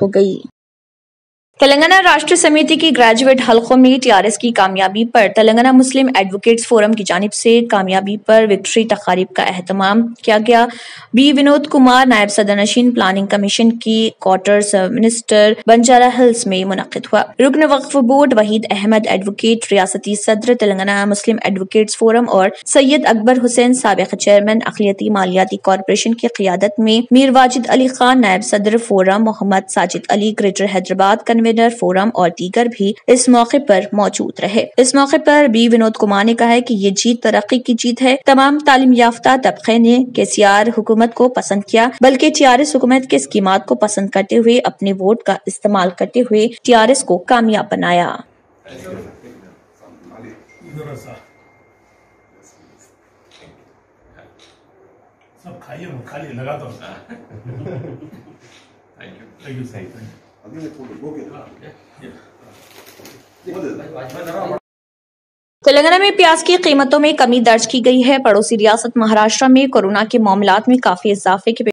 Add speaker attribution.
Speaker 1: ہو گئی۔ تلنگانہ راشٹر سمیتی کی گریجویٹ حلقوں میں TRS کی کامیابی پر تلنگانہ مسلم ایڈوکیٹس فورم کی جانب سے کامیابی پر وکٹری تقاریب کا اہتمام کیا گیا۔ بی ونود کمار نائب صدر نشین پلاننگ کمیشن کی کوارٹرز منسٹر بنجارہ ہلز میں منعقد ہوا۔ رکن وقف بورڈ وحید احمد ایڈوکیٹ، ریاستی صدر تلنگانہ مسلم ایڈوکیٹس فورم اور سید اکبر حسین سابق چیئرمین اقلیتی مالیاتی کارپوریشن کی قیادت میں میر واجد علی خان نائب صدر فورم، محمد ساجد علی گریٹر حیدرآباد کنوینر فورم اور دیگر بھی اس موقع پر موجود رہے۔ اس موقع پر بی ونود کمار نے کہا کہ یہ جیت ترقی کی جیت ہے۔ تمام تعلیم یافتہ طبقے نے KCR حکومت کو پسند کیا، بلکہ TRS حکومت کے اسکیمات کو پسند کرتے ہوئے اپنے ووٹ کا استعمال کرتے ہوئے TRS کو کامیاب بنایا۔ تلنگانہ میں پیاز کی قیمتوں میں کمی درج کی گئی ہے۔ پڑوسی ریاست مہاراشٹر میں کورونا کے معاملات میں کافی اضافے کے